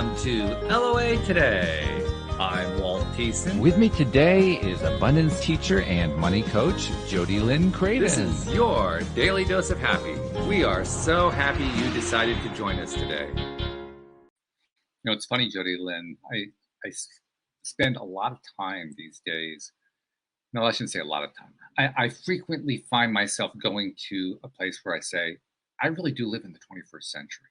Welcome to LOA Today. I'm Walt Thiessen. With me today is abundance teacher and money coach, JodieLynn Craven. This is your daily dose of happy. We are so happy you decided to join us today. You know, it's funny, JodieLynn. I spend a lot of time these days. No, I shouldn't say a lot of time. I frequently find myself going to a place where I say, I really do live in the 21st century,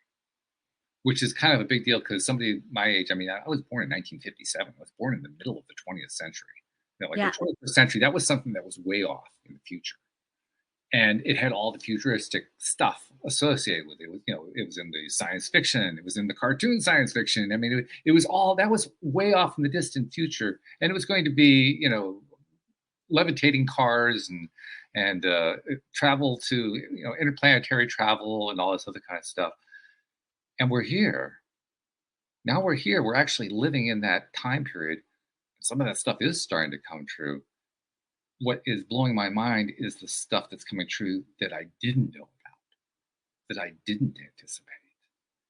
which is kind of a big deal because somebody my age, I mean, I was born in 1957. I was born in the middle of the 20th century. You know, like the 21st century, that was something that was way off in the future. And it had all the futuristic stuff associated with it. It was, you know, it was in the science fiction. It was in the cartoon science fiction. I mean, it was all, that was way off in the distant future. And it was going to be, you know, levitating cars and travel to, you know, interplanetary travel and all this other kind of stuff. And we're here. Now we're here. We're actually living in that time period. Some of that stuff is starting to come true. What is blowing my mind is the stuff that's coming true that I didn't know about, that I didn't anticipate.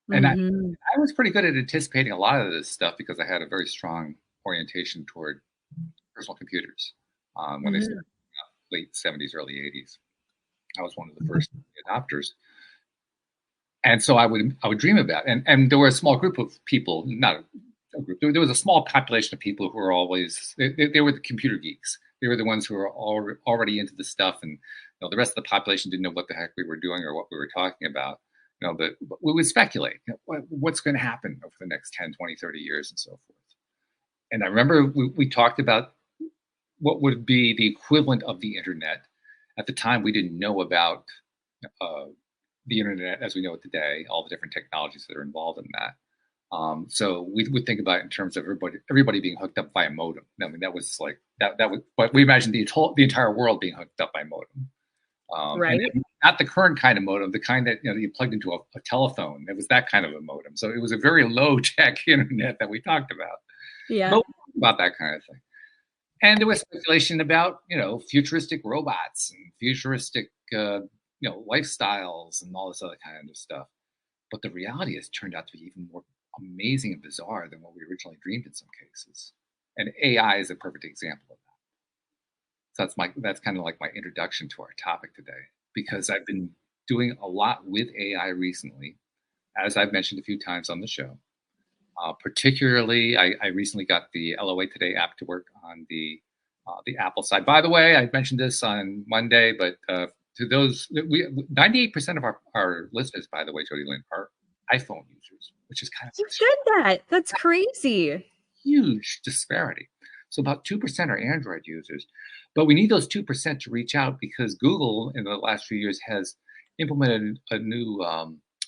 And I was pretty good at anticipating a lot of this stuff because I had a very strong orientation toward personal computers when they started late 70s, early 80s. I was one of the first adopters. And so I would dream about it. And there were a small group of people, not a group, there was a small population of people who were always, they were the computer geeks. They were the ones who were already into the stuff. And you know, the rest of the population didn't know what the heck we were doing or what we were talking about. You know, but we would speculate, you know, what's going to happen over the next 10, 20, 30 years and so forth. And I remember we talked about what would be the equivalent of the internet. At the time, we didn't know about the internet as we know it today, all the different technologies that are involved in that. So we would think about it in terms of everybody being hooked up by a modem. I mean, that was like that was, but we imagined the entire world being hooked up by modem. Right. And not the current kind of modem, the kind that, you know, you plugged into a telephone. It was that kind of a modem. So it was a very low tech internet that we talked about. Yeah. But we talked about that kind of thing. And there was speculation about, you know, futuristic robots and futuristic, you know, lifestyles and all this other kind of stuff. But the reality has turned out to be even more amazing and bizarre than what we originally dreamed in some cases. And AI is a perfect example of that. So that's kind of like my introduction to our topic today, because I've been doing a lot with AI recently, as I've mentioned a few times on the show. Particularly, I recently got the LOA Today app to work on the Apple side. By the way, I mentioned this on Monday, but to those, 98% of our listeners, by the way, JodieLynn, are iPhone users, which is kind of... You said that. That's crazy. Huge disparity. So about 2% are Android users. But we need those 2% to reach out because Google, in the last few years, has implemented a new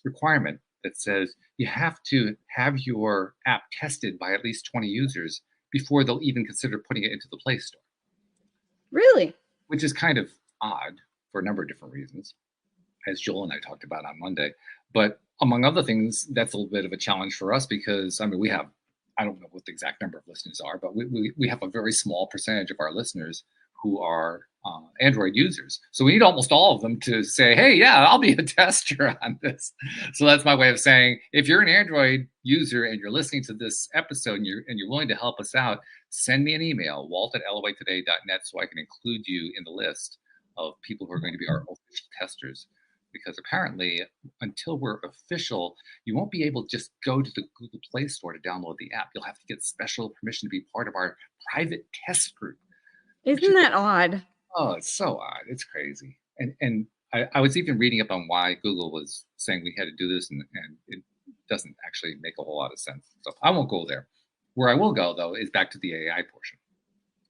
requirement that says you have to have your app tested by at least 20 users before they'll even consider putting it into the Play Store. Really? Which is kind of odd for a number of different reasons, as Joel and I talked about on Monday. But among other things, that's a little bit of a challenge for us because, I mean, we have, I don't know what the exact number of listeners are, but we have a very small percentage of our listeners who are Android users. So we need almost all of them to say, hey, yeah, I'll be a tester on this. So that's my way of saying, if you're an Android user and you're listening to this episode and you're willing to help us out, send me an email, walt@loatoday.net, so I can include you in the list of people who are going to be our official testers. Because apparently, until we're official, you won't be able to just go to the Google Play Store to download the app. You'll have to get special permission to be part of our private test group. Isn't that odd? Oh, it's so odd. It's crazy. And I was even reading up on why Google was saying we had to do this, and it doesn't actually make a whole lot of sense. So I won't go there. Where I will go, though, is back to the AI portion.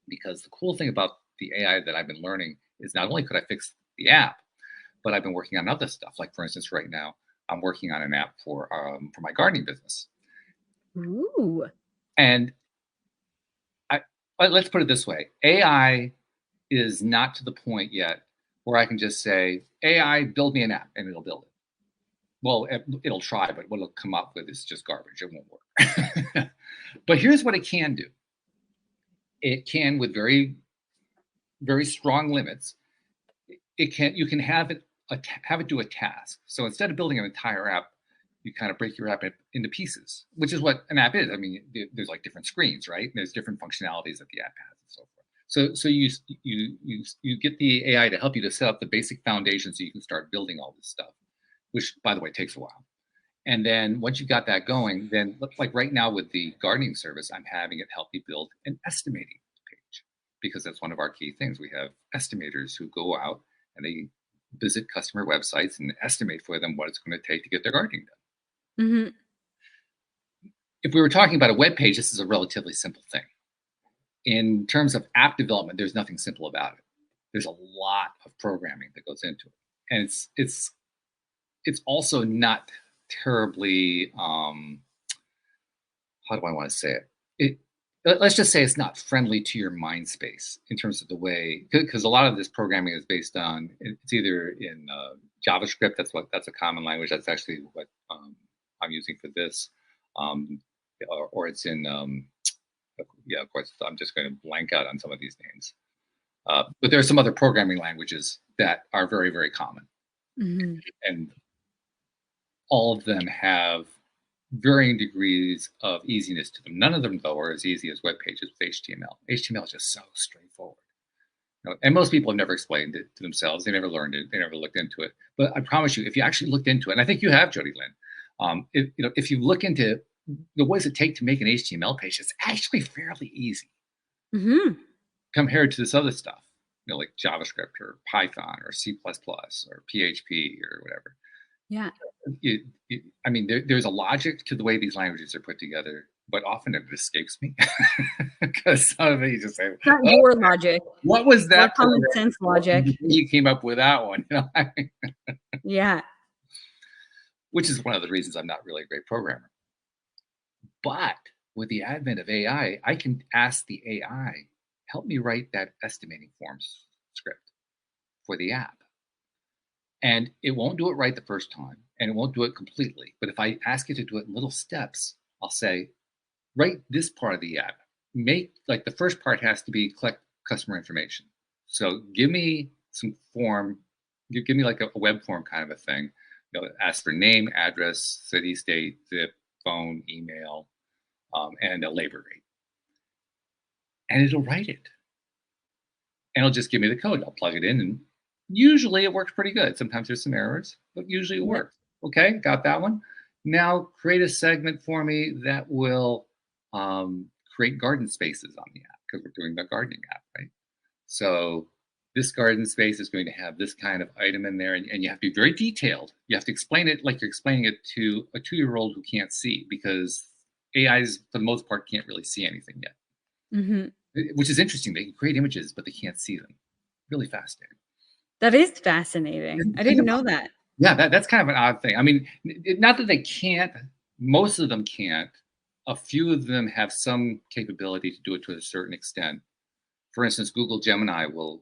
Because the cool thing about the AI that I've been learning is not only could I fix the app, but I've been working on other stuff. Like, for instance, right now, I'm working on an app for my gardening business. Ooh. And let's put it this way. AI is not to the point yet where I can just say, AI, build me an app, and it'll build it. Well, it'll try, but what it'll come up with is just garbage. It won't work. But here's what it can do. It can, with very, very strong limits, you can have it do a task. So instead of building an entire app, you kind of break your app into pieces, which is what an app is. I mean, there's like different screens, right? There's different functionalities that the app has and so forth. So you get the AI to help you to set up the basic foundation so you can start building all this stuff, which, by the way, takes a while. And then once you've got that going, then like right now with the gardening service, I'm having it help me build an estimating page, because that's one of our key things. We have estimators who go out and they visit customer websites and estimate for them what it's going to take to get their gardening done. Mm-hmm. If we were talking about a web page, this is a relatively simple thing. In terms of app development, there's nothing simple about it. There's a lot of programming that goes into it, and it's also not terribly how do I want to say it? Let's just say it's not friendly to your mind space in terms of the way, because a lot of this programming is based on, it's either in JavaScript. That's a common language. That's actually what I'm using for this, or it's in yeah, of course, I'm just going to blank out on some of these names. But there are some other programming languages that are very, very common. Mm-hmm. And all of them have varying degrees of easiness to them. None of them, though, are as easy as web pages with HTML. HTML is just so straightforward. And most people have never explained it to themselves. They never learned it. They never looked into it. But I promise you, if you actually looked into it, and I think you have, JodieLynn, if you look into what does it take to make an HTML page, it's actually fairly easy compared to this other stuff, like JavaScript or Python or C++ or PHP or whatever. Yeah. I mean, there's a logic to the way these languages are put together, but often it escapes me because some of it you just say, It's not your logic. What was that? What common sense logic? You came up with that one. Yeah. Which is one of the reasons I'm not really a great programmer. But with the advent of AI, I can ask the AI, help me write that estimating forms script for the app. And it won't do it right the first time, and it won't do it completely. But if I ask it to do it in little steps, I'll say, write this part of the app. Like the first part has to be collect customer information. So give me some form, give me like a web form kind of a thing. Ask for name, address, city, state, zip, phone, email, and a labor rate. And it'll write it. And it'll just give me the code. I'll plug it in, and usually it works pretty good. Sometimes there's some errors, but usually it works. Okay, got that one. Now create a segment for me that will create garden spaces on the app, because we're doing the gardening app, right? So this garden space is going to have this kind of item in there, and you have to be very detailed. You have to explain it like you're explaining it to a 2-year-old who can't see, because AIs, for the most part, can't really see anything yet. Which is interesting. They can create images, but they can't see them. Really fascinating. That is fascinating. I didn't know that. Yeah, that's kind of an odd thing. I mean, not that they can't. Most of them can't. A few of them have some capability to do it to a certain extent. For instance, Google Gemini will,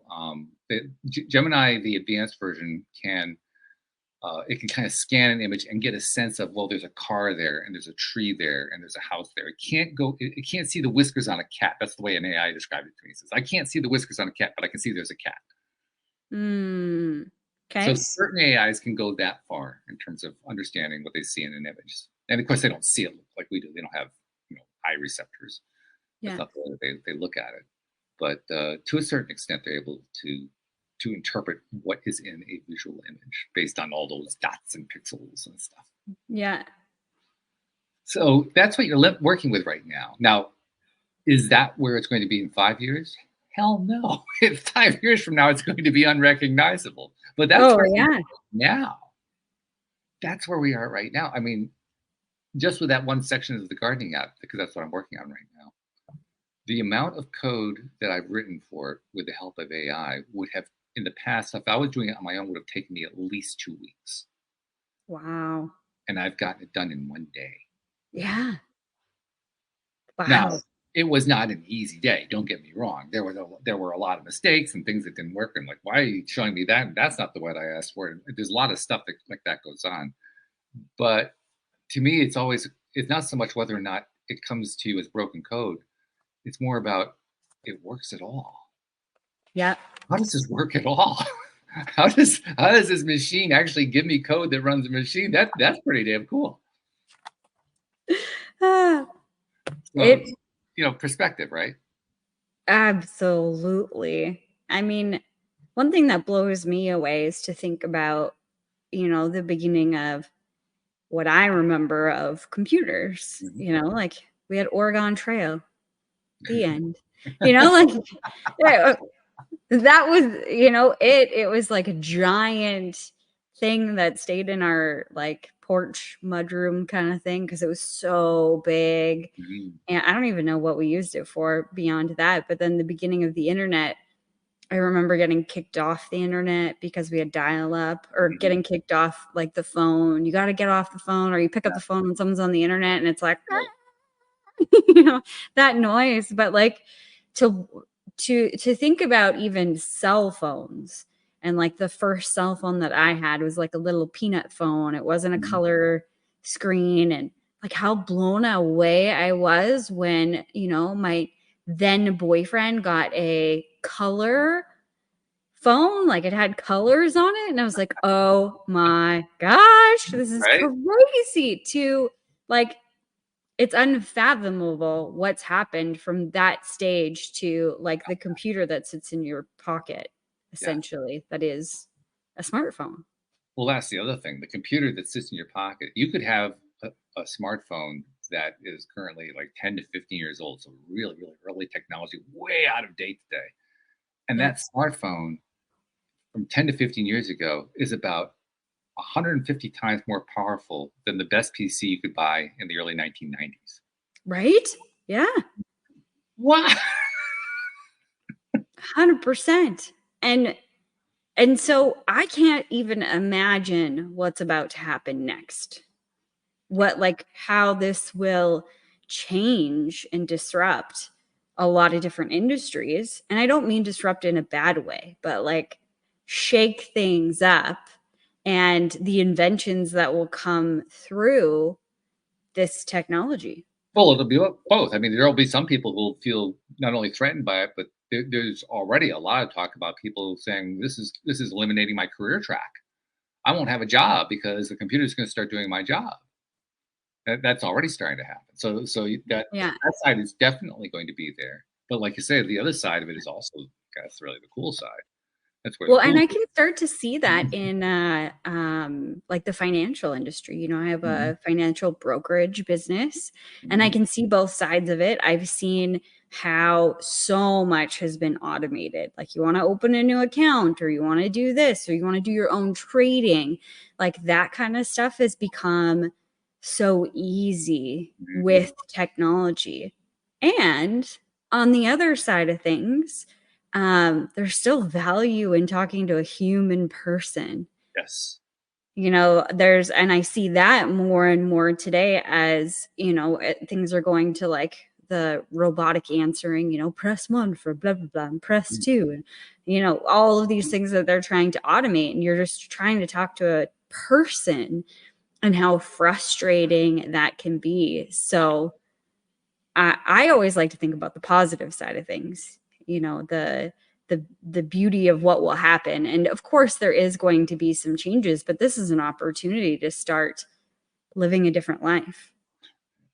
Gemini, the advanced version, can kind of scan an image and get a sense of, well, there's a car there, and there's a tree there, and there's a house there. It can't see the whiskers on a cat. That's the way an AI described it to me. It says, I can't see the whiskers on a cat, but I can see there's a cat. Okay. So certain AIs can go that far in terms of understanding what they see in an image. And of course, they don't see it like we do. They don't have eye receptors. That's not the way they look at it. But to a certain extent, they're able to interpret what is in a visual image based on all those dots and pixels and stuff. Yeah. So that's what you're working with right now. Now, is that where it's going to be in 5 years? Hell no. In 5 years from now, it's going to be unrecognizable. But that's where we are now. That's where we are right now. I mean, just with that one section of the gardening app, because that's what I'm working on right now, the amount of code that I've written for it with the help of AI would have, in the past, if I was doing it on my own, would have taken me at least 2 weeks. Wow. And I've gotten it done in 1 day. Yeah. Wow. Now, it was not an easy day. Don't get me wrong. There were a lot of mistakes and things that didn't work. And like, why are you showing me that? That's not the word I asked for. There's a lot of stuff that goes on. But to me, it's not so much whether or not it comes to you as broken code. It's more about it works at all. Yeah. How does this work at all? How does this machine actually give me code that runs a machine? That's pretty damn cool. Well, It perspective, right? absolutely. I mean, one thing that blows me away is to think about, the beginning of what I remember of computers, Mhm. like we had Oregon Trail, the end. Like yeah, that was, it was like a giant thing that stayed in our like porch mudroom kind of thing because it was so big. Mhm. And I don't even know what we used it for beyond that. But then the beginning of the internet, I remember getting kicked off the internet because we had dial up or Mhm. getting kicked off like the phone. You got to get off the phone or you pick up the phone when someone's on the internet and it's like, Right. you know, that noise. But like to to think about even cell phones and like the first cell phone that I had was like a little peanut phone. It wasn't a Mhm. color screen and like how blown away I was when, my then boyfriend got a color phone, like it had colors on it. And I was like, oh my gosh, this is Right? crazy to like, it's unfathomable what's happened from that stage to like the computer that sits in your pocket, Yeah. essentially, that is a smartphone. Well, that's the other thing. The computer that sits in your pocket, you could have a smartphone that is currently like 10 to 15 years old. So really, really early technology, way out of date today. And Yeah. that smartphone from 10 to 15 years ago is about 150 times more powerful than the best PC you could buy in the early 1990s. Right? Yeah. What? 100%. And so I can't even imagine what's about to happen next. What like how this will change and disrupt a lot of different industries. And I don't mean disrupt in a bad way, but like shake things up and the inventions that will come through this technology. Well, it'll be both. I mean, there'll be some people who'll feel not only threatened by it, but there's already a lot of talk about people saying this is eliminating my career track. I won't have a job because the computer's going to start doing my job. That's already starting to happen. Yeah. That side is definitely going to be there. But like you say, the other side of it is also that's really the cool side. That's where the Well, and cool. I can start to see that in like the financial industry. I have Mhm. a financial brokerage business and I Mhm. can see both sides of it. I've seen how so much has been automated. Like you want to open a new account or you want to do this or you want to do your own trading. Like that kind of stuff has become so easy Mhm. with technology. And on the other side of things, there's still value in talking to a human person. Yes. And I see that more and more today as, things are going to like the robotic answering, press one for blah, blah, blah, and press Mhm. two. And, all of these things that they're trying to automate. And you're just trying to talk to a person and how frustrating that can be. So I always like to think about the positive side of things, the beauty of what will happen. And of course there is going to be some changes, but this is an opportunity to start living a different life.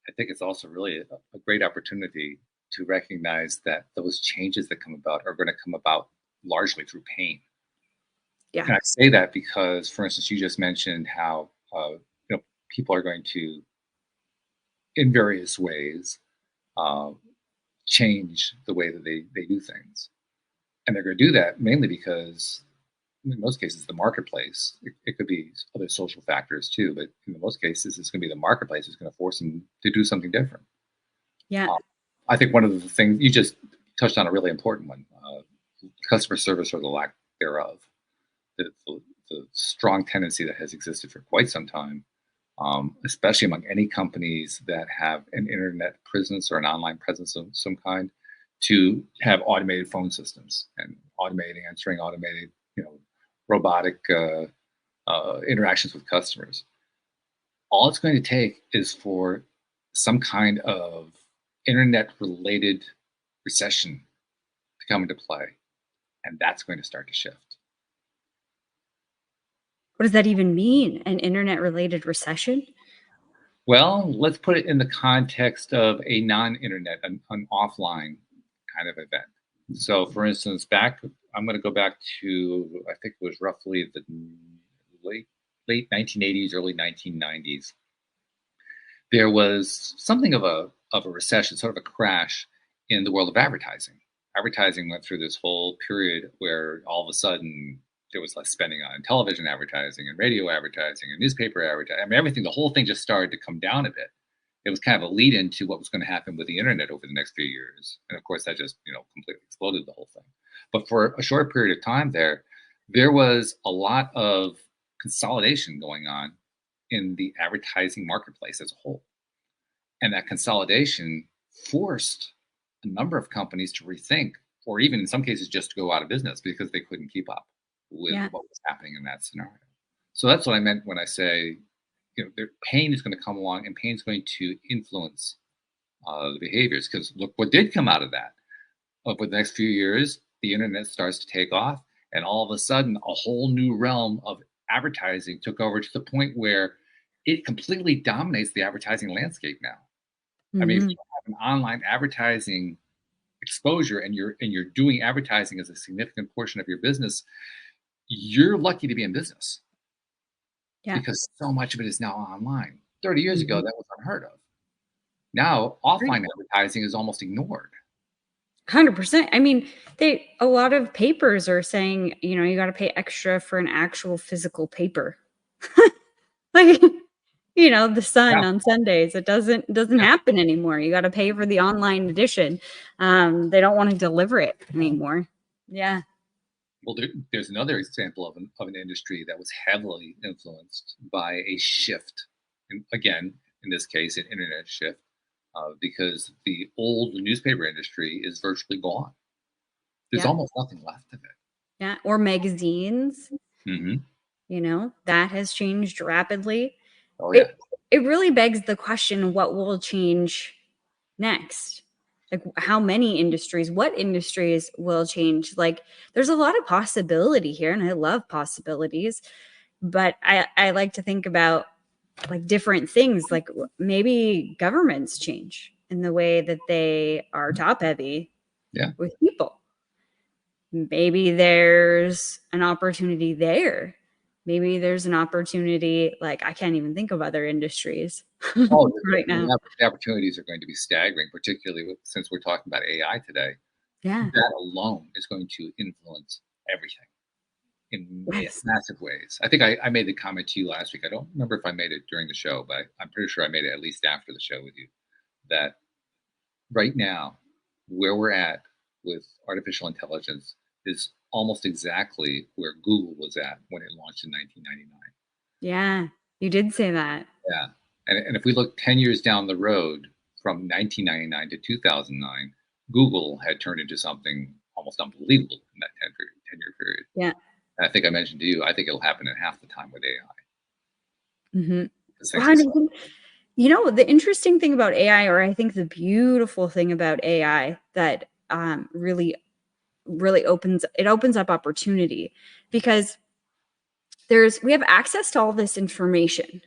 I think it's also really a great opportunity to recognize that those changes that come about are going to come about largely through pain. Yeah. And I say that because, for instance, you just mentioned how people are going to, in various ways, uh, change the way that they do things, and they're going to do that mainly because, in most cases, the marketplace. It could be other social factors too, but in most cases, it's going to be the marketplace is going to force them to do something different. Yeah. I think one of the things you just touched on a really important one: customer service or the lack thereof. The strong tendency that has existed for quite some time, especially among any companies that have an internet presence or an online presence of some kind, to have automated phone systems and automated answering, automated, robotic interactions with customers. All it's going to take is for some kind of internet related recession to come into play, and that's going to start to shift. What does that even mean? An internet related recession? Well, let's put it in the context of a non-internet, an offline kind of event. So, for instance, I'm going to go back to, I think it was roughly the late late 1980s, early 1990s. There was something of a recession, sort of a crash in the world of advertising. Advertising went through this whole period where all of a sudden there was less spending on television advertising and radio advertising and newspaper advertising. I mean, everything, the whole thing just started to come down a bit. It was kind of a lead into what was going to happen with the internet over the next few years. And of course, that just, completely exploded the whole thing. But for a short period of time there was a lot of consolidation going on in the advertising marketplace as a whole. And that consolidation forced a number of companies to rethink, or even in some cases just to go out of business because they couldn't keep up with Yeah. what was happening in that scenario. So that's what I meant when I say, pain is going to come along, and pain is going to influence the behaviors. Because look, what did come out of that? Over the next few years, the internet starts to take off, and all of a sudden, a whole new realm of advertising took over to the point where it completely dominates the advertising landscape now. I mean, if Mhm. you have an online advertising exposure and you're doing advertising as a significant portion of your business, you're lucky to be in business Yeah. because so much of it is now online. 30 years ago, Mhm. that was unheard of. Now, Right. offline advertising is almost ignored. 100%. I mean, a lot of papers are saying, you got to pay extra for an actual physical paper. Like, the Yeah, Sun on Sundays, it doesn't yeah. happen anymore. You got to pay for the online edition. They don't want to deliver it anymore. Yeah. Well, there's another example of an industry that was heavily influenced by a shift. And again, in this case, an internet shift, because the old newspaper industry is virtually gone. There's Yeah. almost nothing left of it. Yeah. Or magazines, Hmm. that has changed rapidly. Oh yeah. It it really begs the question, what will change next? Like, what industries will change? Like, there's a lot of possibility here, and I love possibilities, but I like to think about like different things, like maybe governments change in the way that they are top heavy Yeah. with people. Maybe there's an opportunity there. Maybe there's an opportunity, like I can't even think of other industries Oh, right now. the opportunities are going to be staggering, particularly since we're talking about AI today. Yeah. That alone is going to influence everything in Yes. massive ways. I think I made the comment to you last week. I don't remember if I made it during the show, but I'm pretty sure I made it at least after the show with you. That right now, where we're at with artificial intelligence is almost exactly where Google was at when it launched in 1999. Yeah. You did say that. Yeah. And if we look 10 years down the road from 1999 to 2009, Google had turned into something almost unbelievable in that 10-year period. Yeah. And I think I mentioned to you, I think it'll happen in half the time with AI. Mm-hmm. Because things will slow. 100%. The interesting thing about AI, or I think the beautiful thing about AI that really, really opens up opportunity, because we have access to all this information,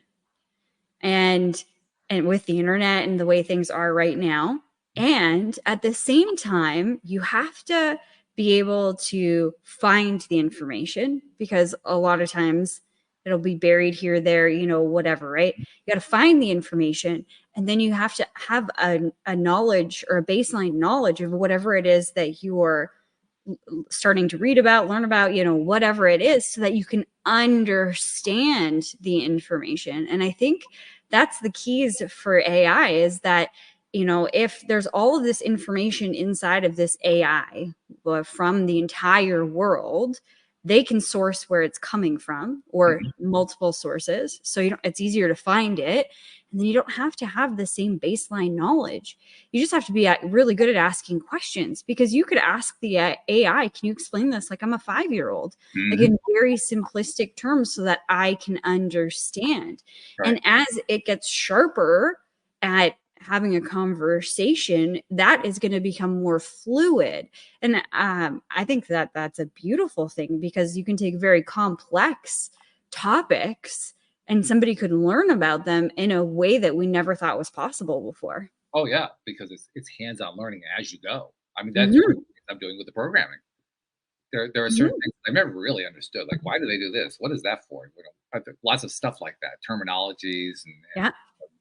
and with the internet and the way things are right now, and at the same time you have to be able to find the information, because a lot of times it'll be buried here, there, whatever, right? You got to find the information, and then you have to have a knowledge, or a baseline knowledge of whatever it is that you're starting to read about, learn about, whatever it is, so that you can understand the information. And I think that's the keys for AI, is that, if there's all of this information inside of this AI, from the entire world, they can source where it's coming from, or Mhm. multiple sources. So it's easier to find it. And then you don't have to have the same baseline knowledge. You just have to be really good at asking questions, because you could ask the AI, can you explain this? Like, I'm a 5-year-old, like Mhm. in very simplistic terms, so that I can understand. Right. And as it gets sharper at having a conversation, that is going to become more fluid. And I think that that's a beautiful thing, because you can take very complex topics and somebody could learn about them in a way that we never thought was possible before. Oh yeah, because it's hands-on learning as you go. I mean, that's one of Mhm. the things I'm doing with the programming. There are certain Mhm. things I never really understood. Like, why do they do this? What is that for? Lots of stuff like that, terminologies and Yeah.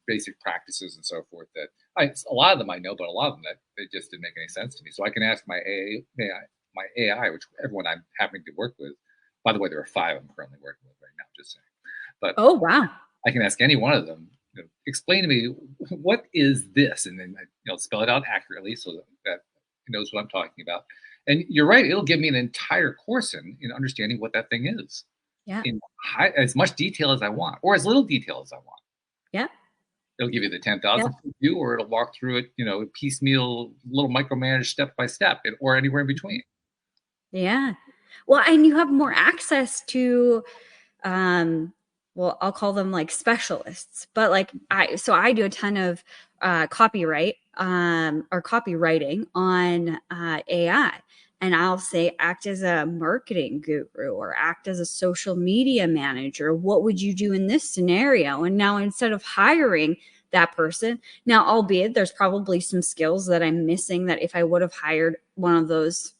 basic practices and so forth. A lot of them I know, but a lot of them that they just didn't make any sense to me. So I can ask my AI, which everyone I'm having to work with. By the way, there are 5 I'm currently working with right now. Just saying, but Oh, wow. I can ask any one of them, explain to me what is this, and then spell it out accurately so that it knows what I'm talking about. And you're right; it'll give me an entire course in understanding what that thing is Yeah. in as much detail as I want, or as little detail as I want. Yeah. It'll give you the Yeah. 10,000 view, or it'll walk through it, piecemeal, little micromanaged step by step, or anywhere in between. Yeah. Well, and you have more access to, um well, I'll call them like specialists, but like I do a ton of copyright or copywriting on AI, and I'll say act as a marketing guru or act as a social media manager. What would you do in this scenario? And now instead of hiring that person, now albeit there's probably some skills that I'm missing that if I would have hired one of those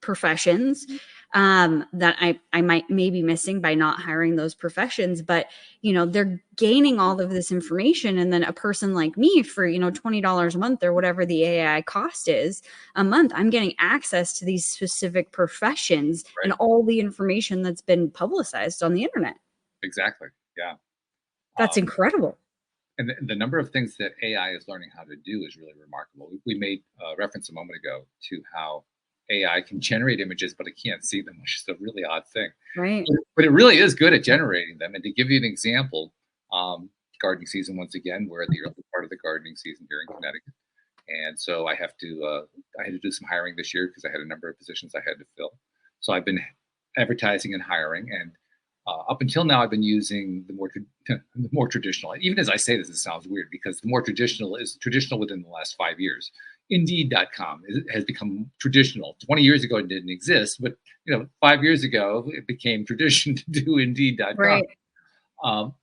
professions, that I might maybe missing by not hiring those professions. But they're gaining all of this information, and then a person like me for $20 a month or whatever the AI cost is a month, I'm getting access to these specific professions and Right? all the information that's been publicized on the internet. Exactly. Yeah. That's Um, incredible. and the number of things that AI is learning how to do is really remarkable. We made reference a moment ago to how AI can generate images, but it can't see them, which is a really odd thing. Right. But it really is good at generating them. And to give you an example, gardening season once again, we're at the early part of the gardening season here in Connecticut, and so I had to do some hiring this year because I had a number of positions I had to fill. So I've been advertising and hiring, and up until now, I've been using the more traditional. Even as I say this, it sounds weird because the more traditional is traditional within the last 5 years. Indeed.com has become traditional. 20 years ago, it didn't exist, but 5 years ago, it became tradition to do Indeed.com. Right. Um,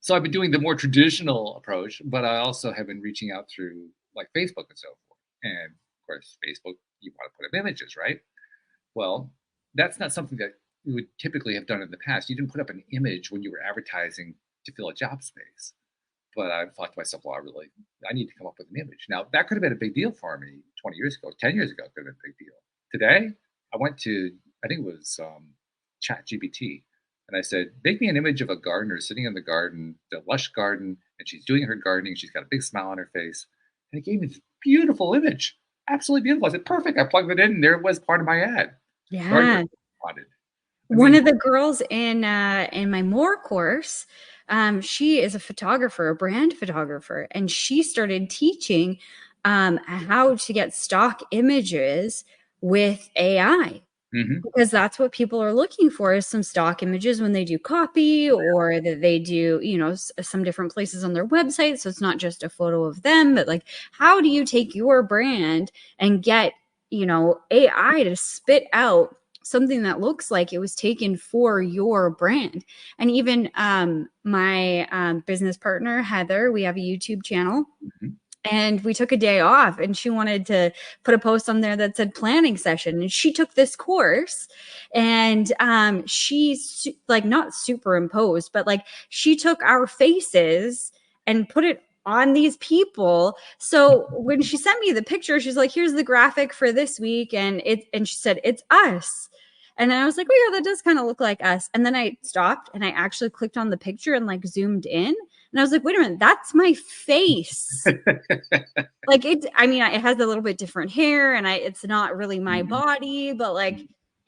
so I've been doing the more traditional approach, but I also have been reaching out through like Facebook and so forth. And of course, Facebook, you want to put up images, right? Well, that's not something that you would typically have done in the past. You didn't put up an image when you were advertising to fill a job space. But I thought to myself, well, I need to come up with an image. Now, that could have been a big deal for me 20 years ago, 10 years ago, it could have been a big deal. Today, I went to, I think it was Chat GPT, and I said, make me an image of a gardener sitting in the garden, the lush garden, and she's doing her gardening. She's got a big smile on her face. And it gave me this beautiful image, absolutely beautiful. I said, perfect. I plugged it in, and there it was, part of my ad. Gardener Yeah. wanted. I One mean, of the girls in my more course, she is a photographer, a brand photographer, and she started teaching how to get stock images with AI, mhm. because that's what people are looking for, is some stock images when they do copy, or that they do some different places on their website, so it's not just a photo of them, but like, how do you take your brand and get AI to spit out something that looks like it was taken for your brand? And even my business partner Heather, we have a YouTube channel, Mhm. and we took a day off, and she wanted to put a post on there that said planning session, and she took this course, and like not superimposed, but like she took our faces and put it on these people. So when she sent me the picture, she's like, here's the graphic for this week, and she said it's us. And I was like, oh yeah, that does kind of look like us. And then I stopped and I actually clicked on the picture and like zoomed in, and I was like, wait a minute, that's my face. Like I mean, it has a little bit different hair, and it's not really my Mhm. body, but like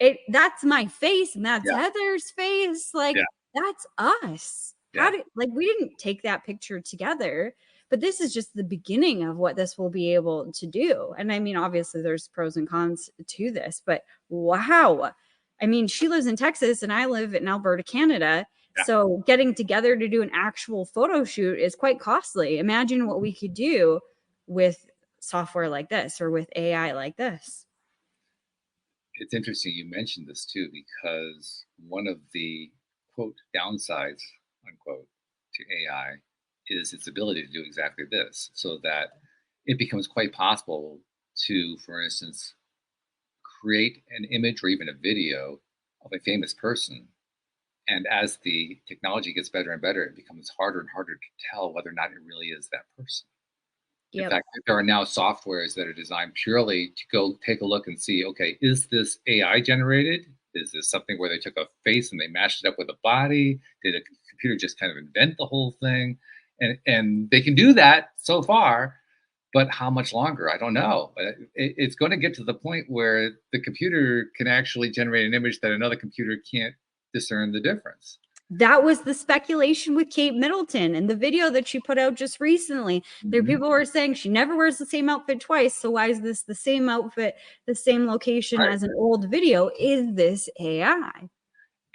Mhm. that's my face, and that's Yeah, Heather's face. Like yeah, that's us. yeah. We didn't take that picture together, but this is just the beginning of what this will be able to do. And I mean, obviously there's pros and cons to this, but wow. I mean, she lives in Texas and I live in Alberta, Canada. Yeah. So getting together to do an actual photo shoot is quite costly. Imagine what we could do with software like this or with AI like this. It's interesting you mentioned this too, because one of the quote downsides unquote to AI is its ability to do exactly this, so that it becomes quite possible to, for instance, create an image or even a video of a famous person. And as the technology gets better and better, it becomes harder and harder to tell whether or not it really is that person. In Yep. fact, there are now softwares that are designed purely to go take a look and see, okay, is this AI generated? Is this something where they took a face and they mashed it up with a body? Did a computer just kind of invent the whole thing? And they can do that so far, but how much longer? I don't know. But it's going to get to the point where the computer can actually generate an image that another computer can't discern the difference. That was the speculation with Kate Middleton in the video that she put out just recently. There, people were saying she never wears the same outfit twice. So why is this the same outfit, the same location Right. as an old video? Is this AI?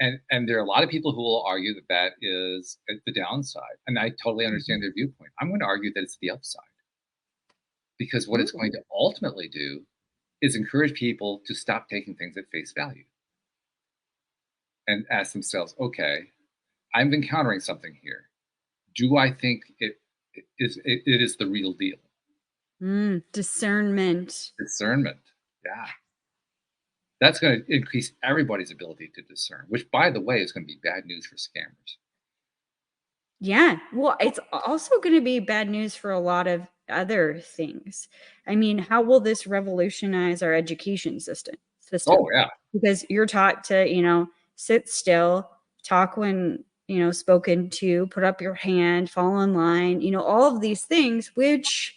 And there are a lot of people who will argue that that is the downside. And I totally understand their viewpoint. I'm going to argue that it's the upside. Because what it's going to ultimately do is encourage people to stop taking things at face value and ask themselves, okay, I'm encountering something here. Do I think it is the real deal? Discernment. Discernment. Yeah. That's going to increase everybody's ability to discern, which, by the way, is going to be bad news for scammers. Yeah. Well, it's also going to be bad news for a lot of other things. I mean, how will this revolutionize our education system? Oh, yeah. Because you're taught to, sit still, talk when, spoken to, put up your hand, fall in line, all of these things, which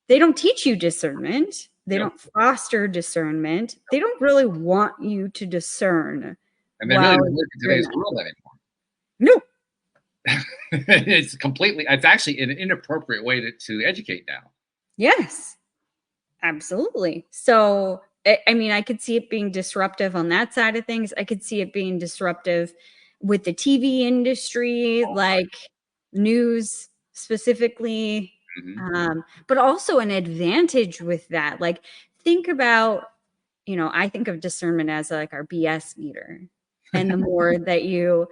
they don't teach you discernment. They don't foster discernment. They don't really want you to discern. And they really don't work in today's world anymore. No. It's actually an inappropriate way to educate now. Yes, absolutely. So, I mean, I could see it being disruptive on that side of things. I could see it being disruptive with the TV industry, like news specifically, but also an advantage with that. Like, think about, I think of discernment as like our BS meter. And the more that you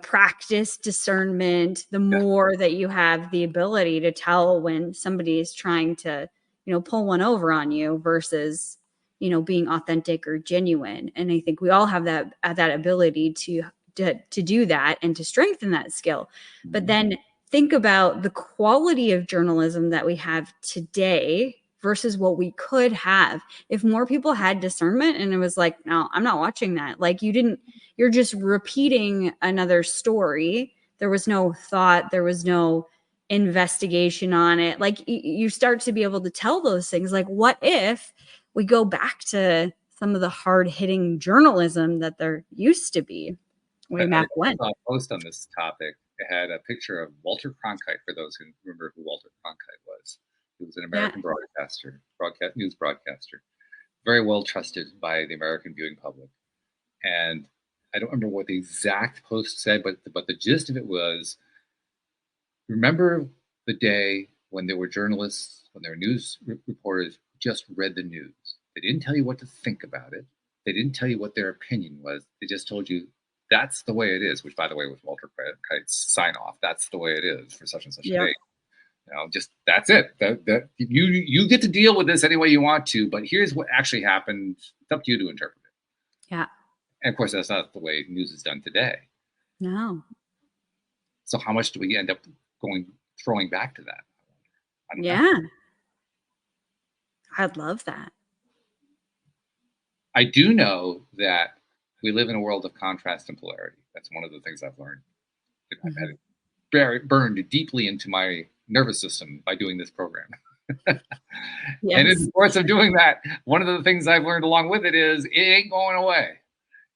practice discernment, the more that you have the ability to tell when somebody is trying to, pull one over on you versus, being authentic or genuine. And I think we all have that ability to do that and to strengthen that skill. But then think about the quality of journalism that we have today versus what we could have if more people had discernment and it was like, no, I'm not watching that. Like you're just repeating another story. There was no thought. There was no investigation on it. Like you start to be able to tell those things. Like, what if we go back to some of the hard hitting journalism that there used to be way back when? I saw a post on this topic. It had a picture of Walter Cronkite, for those who remember who Walter Cronkite was. He was an American news broadcaster, very well trusted by the American viewing public. And I don't remember what the exact post said, but the gist of it was, remember the day when there were journalists, when there were news reporters who just read the news. They didn't tell you what to think about it. They didn't tell you what their opinion was. They just told you that's the way it is, which, by the way, was Walter Cronkite's sign off. That's the way it is for such and such a date. Just that's it. That you get to deal with this any way you want to, but here's what actually happened. It's up to you to interpret it. Yeah. And of course, that's not the way news is done today. No. So how much do we end up throwing back to that? I don't know. I'd love that. I do know that we live in a world of contrast and polarity. That's one of the things I've learned. I've had it burned deeply into my nervous system by doing this program. And in the course of doing that, one of the things I've learned along with it is it ain't going away.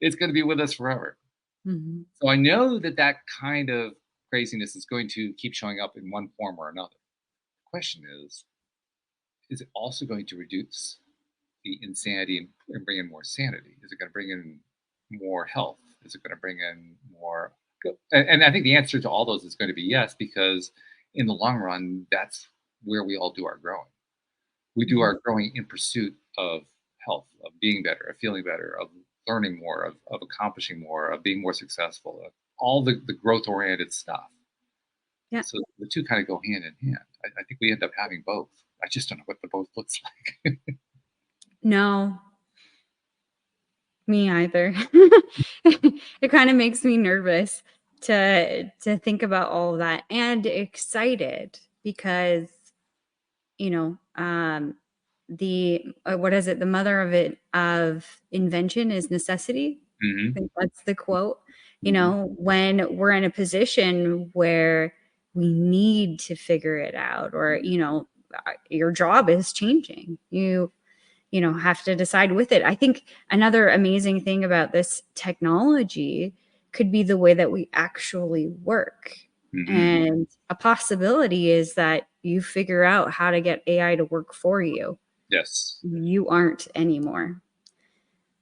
It's going to be with us forever. So I know that kind of craziness is going to keep showing up in one form or another. The question is it also going to reduce the insanity and bring in more sanity? Is it going to bring in more health? Is it going to bring in more? And I think the answer to all those is going to be yes, because in the long run, that's where we all do our growing. We do our growing in pursuit of health, of being better, of feeling better, of learning more, of accomplishing more, of being more successful, all the growth-oriented stuff. Yeah. So the two kind of go hand in hand. I think we end up having both. I just don't know what the both looks like. No, me either. It kind of makes me nervous to think about all of that, and excited because, you know, the what is it? The mother of invention is necessity. I Hmm. think that's the quote. You Hmm. know, when we're in a position where we need to figure it out, or, you know, your job is changing, you know, have to decide with it. I think another amazing thing about this technology could be the way that we actually work. Hmm. And a possibility is that you figure out how to get AI to work for you. Yes. You aren't anymore.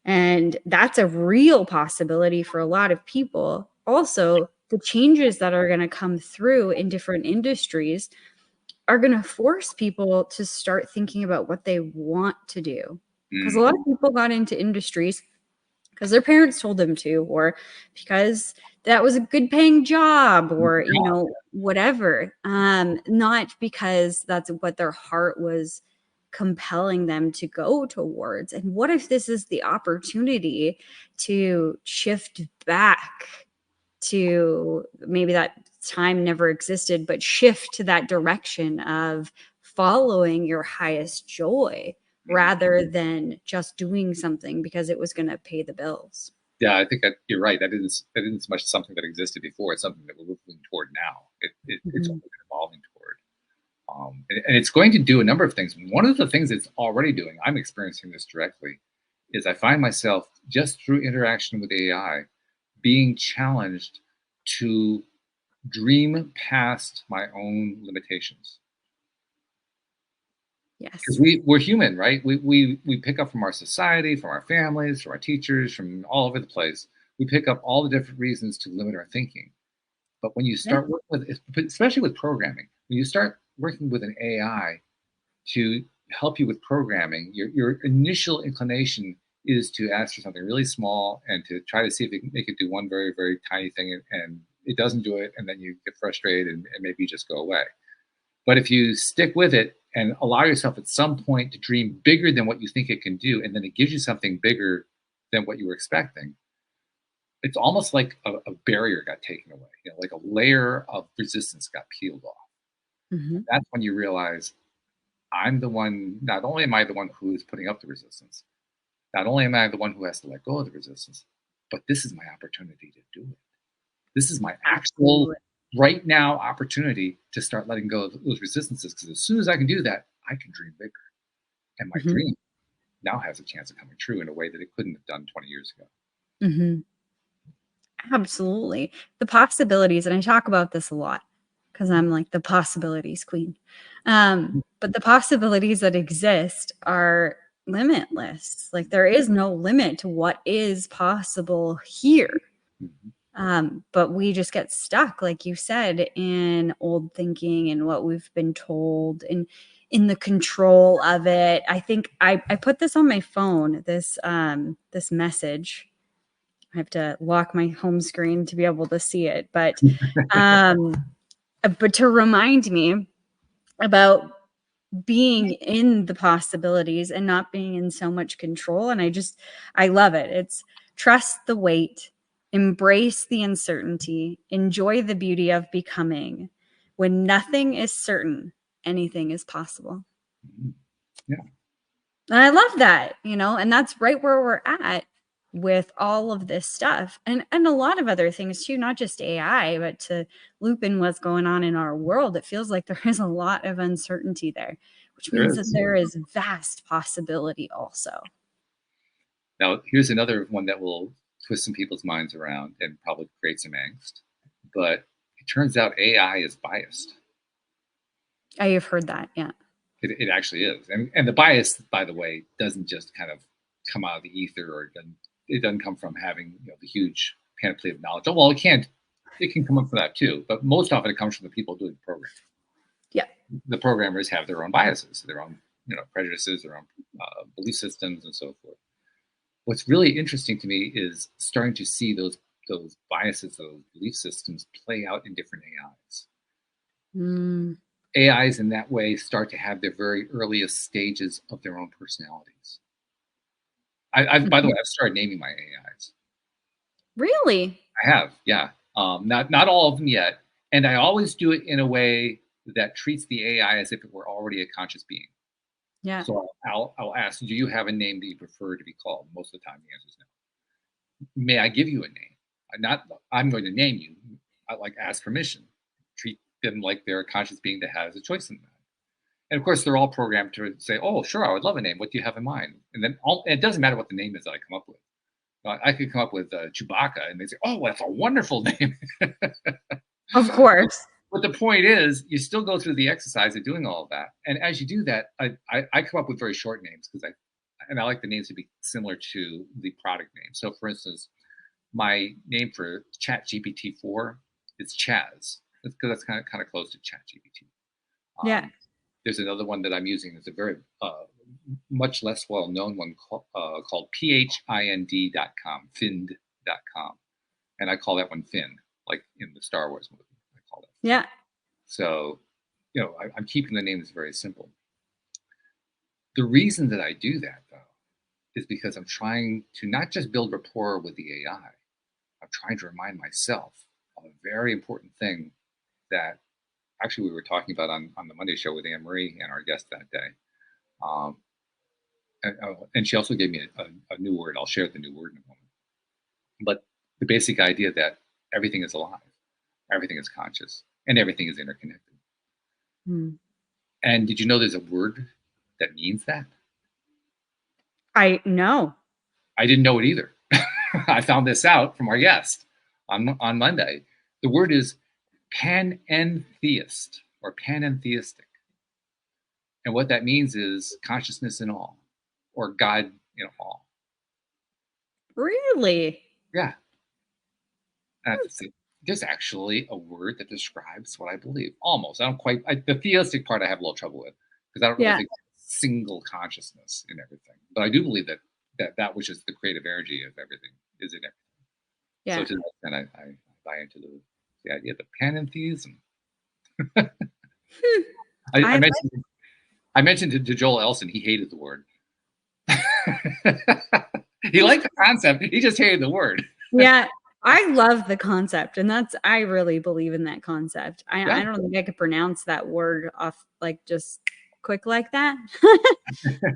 And that's a real possibility for a lot of people. Also, the changes that are going to come through in different industries are going to force people to start thinking about what they want to do. Because a Mm. lot of people got into industries because their parents told them to, or because that was a good paying job, or, you know, whatever. Not because that's what their heart was compelling them to go towards. And what if this is the opportunity to shift back to, maybe that time never existed, but shift to that direction of following your highest joy rather than just doing something because it was going to pay the bills. Yeah, I think you're right. That isn't so much something that existed before. It's something that we're moving toward now. It's Mhm. only been evolving toward. And it's going to do a number of things. One of the things it's already doing, I'm experiencing this directly, is I find myself just through interaction with AI being challenged to dream past my own limitations. Because Yes. we're human, right? We pick up from our society, from our families, from our teachers, from all over the place. We pick up all the different reasons to limit our thinking. But when you Yeah. start working with, especially with programming, when you start working with an AI to help you with programming, your initial inclination is to ask for something really small and to try to see if it can make it do one very, very tiny thing, and it doesn't do it, and then you get frustrated and maybe you just go away. But if you stick with it and allow yourself at some point to dream bigger than what you think it can do, and then it gives you something bigger than what you were expecting, it's almost like a barrier got taken away, like a layer of resistance got peeled off. Mhm. That's when you realize I'm the one, not only am I the one who's putting up the resistance, not only am I the one who has to let go of the resistance, but this is my opportunity to do it. This is my actual Absolutely. right now opportunity to start letting go of those resistances. Because as soon as I can do that, I can dream bigger. And my Mhm. dream now has a chance of coming true in a way that it couldn't have done 20 years ago. Mhm. Absolutely. The possibilities, and I talk about this a lot because I'm like the possibilities queen. But the possibilities that exist are limitless. Like, there is no limit to what is possible here. Mhm. But we just get stuck, like you said, in old thinking and what we've been told, and in the control of it. I think I put this on my phone, this message. I have to lock my home screen to be able to see it, um, but to remind me about being in the possibilities and not being in so much control. And I love it. It's trust the wait, embrace the uncertainty, enjoy the beauty of becoming. When nothing is certain, anything is possible. Mhm. Yeah. And I love that, you know, and that's right where we're at with all of this stuff, and a lot of other things too, not just AI, but to loop in what's going on in our world. It feels like there is a lot of uncertainty there, which There means that is. there is vast possibility also. Now, here's another one that will twist some people's minds around and probably create some angst. But it turns out AI is biased. I have heard that. Yeah. It actually is. And the bias, by the way, doesn't just kind of come out of the ether, or it doesn't come from having the huge panoply of knowledge. Oh, well, it can come up from that too, but most often it comes from the people doing the program. Yeah. The programmers have their own biases, their own prejudices, their own belief systems, and so forth. What's really interesting to me is starting to see those those biases, those belief systems play out in different AIs. Mm. AIs in that way start to have their very earliest stages of their own personalities. By the way, I've started naming my AIs. Really? I have, yeah. Not all of them yet. And I always do it in a way that treats the AI as if it were already a conscious being. Yeah. So I'll ask, do you have a name that you prefer to be called? Most of the time, the answer is no. May I give you a name? I'm going to name you. I like ask permission. Treat them like they're a conscious being that has a choice in that. And of course, they're all programmed to say, "Oh, sure, I would love a name. What do you have in mind?" And then it doesn't matter what the name is that I come up with. I could come up with Chewbacca, and they say, "Oh, that's a wonderful name." Of course. But the point is, you still go through the exercise of doing all of that. And as you do that, I come up with very short names because I like the names to be similar to the product name. So, for instance, my name for ChatGPT 4 is Chaz, because that's kind of close to ChatGPT. Yeah. There's another one that I'm using that's a very much less well-known one called phind.com, find.com. And I call that one Finn, like in the Star Wars movie. I call it. Yeah. So, I'm keeping the names very simple. The reason that I do that, though, is because I'm trying to not just build rapport with the AI. I'm trying to remind myself of a very important thing that actually we were talking about on the Monday show with Anne Marie and our guest that day. And she also gave me a new word. I'll share the new word in a moment. But the basic idea that everything is alive, everything is conscious, and everything is interconnected. Hmm. And did you know there's a word that means that? I know. I didn't know it either. I found this out from our guest on Monday. The word is panentheist or panentheistic. And what that means is consciousness in all, or God in all. Really? Yeah. There's actually a word that describes what I believe. Almost. I don't quite. The theistic part I have a little trouble with because I don't really think single consciousness in everything. But I do believe that which is the creative energy of everything is in everything. Yeah. So to that extent, I buy into the idea of the panentheism. I mentioned to Joel Elson, he hated the word. He liked the concept. He just hated the word. Yeah. I love the concept, and I really believe in that concept. I don't think I could pronounce that word off like just quick like that.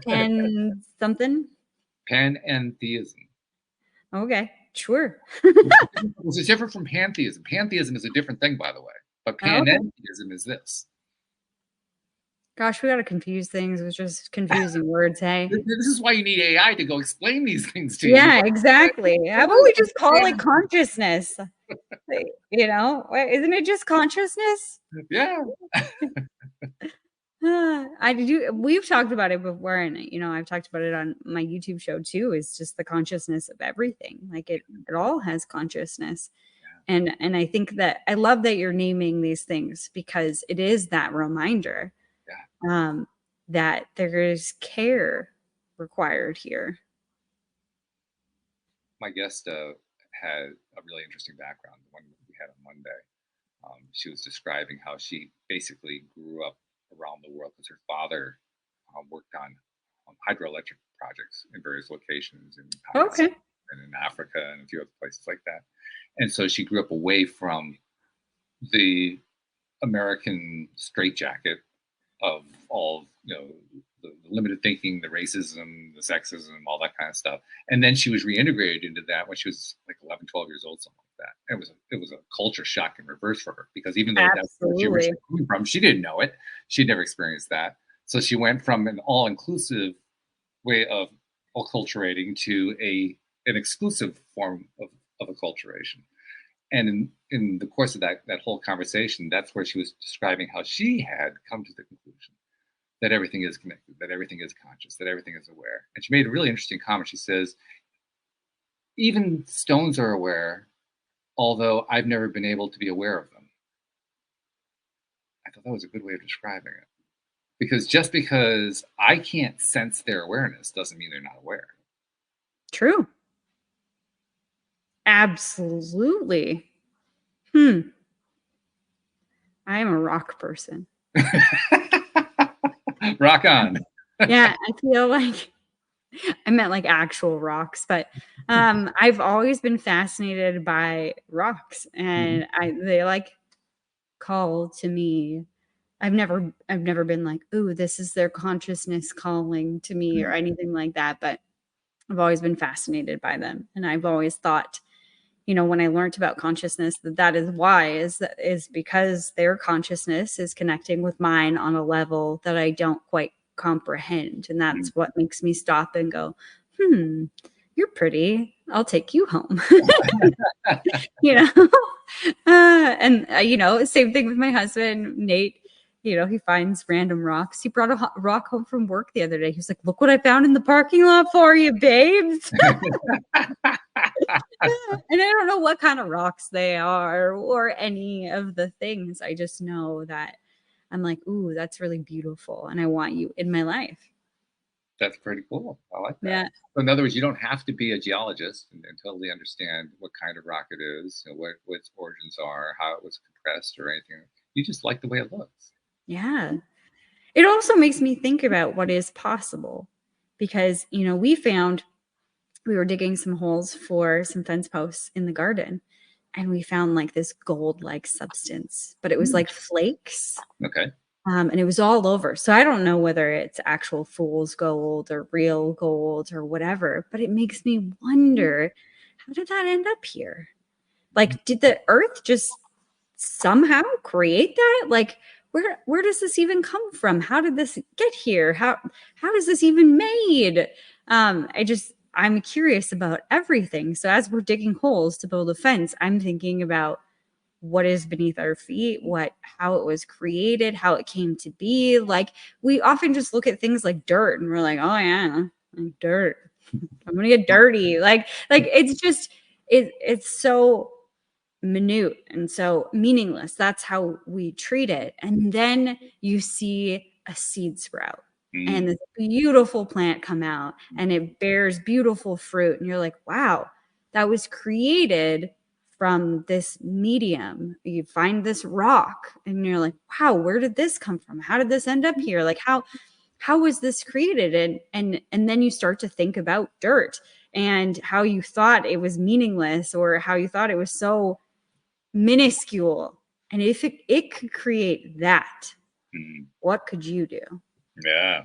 And something. Panentheism. Okay, sure. This is different from pantheism. Pantheism is a different thing, by the way. But panentheism is this. Gosh, we got to confuse things with just confusing words, hey? This is why you need AI to go explain these things to you. Yeah, exactly. How about we just call it consciousness? Isn't it just consciousness? Yeah. We've talked about it before, and I've talked about it on my YouTube show too. It's just the consciousness of everything. Like it all has consciousness. Yeah. And I think that I love that you're naming these things because it is that reminder. Yeah. That there is care required here. My guest had a really interesting background, the one we had on Monday. She was describing how she basically grew up around the world because her father worked on hydroelectric projects in various locations in Pakistan and in Africa and a few other places like that. And so she grew up away from the American straitjacket of all, the limited thinking, the racism, the sexism, all that kind of stuff. And then she was reintegrated into that when she was like 11, 12 years old, something like that. It was a culture shock in reverse for her because even though that's where she was coming from, she didn't know it. She'd never experienced that. So she went from an all-inclusive way of acculturating to an exclusive form of acculturation. And in the course of that whole conversation, that's where she was describing how she had come to the conclusion that everything is connected, that everything is conscious, that everything is aware. And she made a really interesting comment. She says, even stones are aware, although I've never been able to be aware of them. I thought that was a good way of describing it. Because just because I can't sense their awareness doesn't mean they're not aware. True. Absolutely. I am a rock person. Rock on. Yeah, I feel like I meant like actual rocks, but I've always been fascinated by rocks, and they like call to me. I've never been like, ooh, this is their consciousness calling to me or anything like that, but I've always been fascinated by them. And I've always thought, when I learned about consciousness, that is why is because their consciousness is connecting with mine on a level that I don't quite comprehend. And that's what makes me stop and go, you're pretty. I'll take you home. you know? Same thing with my husband, Nate. He finds random rocks. He brought a rock home from work the other day. He was like, look what I found in the parking lot for you, babes. And I don't know what kind of rocks they are or any of the things. I just know that I'm like, ooh, that's really beautiful. And I want you in my life. That's pretty cool. I like that. Yeah. So in other words, you don't have to be a geologist and totally understand what kind of rock it is, what its origins are, how it was compressed or anything. You just like the way it looks. Yeah. It also makes me think about what is possible because, we were digging some holes for some fence posts in the garden and we found like this gold-like substance, but it was like flakes. Okay. And it was all over. So I don't know whether it's actual fool's gold or real gold or whatever, but it makes me wonder, how did that end up here? Like, did the earth just somehow create that? Like, where does this even come from? How did this get here? How is this even made? I'm curious about everything. So as we're digging holes to build a fence, I'm thinking about what is beneath our feet, how it was created, how it came to be. Like, we often just look at things like dirt and we're like, oh yeah, like dirt. I'm gonna get dirty. Like it's just it's so minute and so meaningless. That's how we treat it. And then you see a seed sprout and this beautiful plant come out and it bears beautiful fruit. And you're like, wow, that was created from this medium. You find this rock and you're like, wow, where did this come from? How did this end up here? Like how was this created? And then you start to think about dirt and how you thought it was meaningless or how you thought it was so minuscule. And if it could create that, what could you do? Yeah.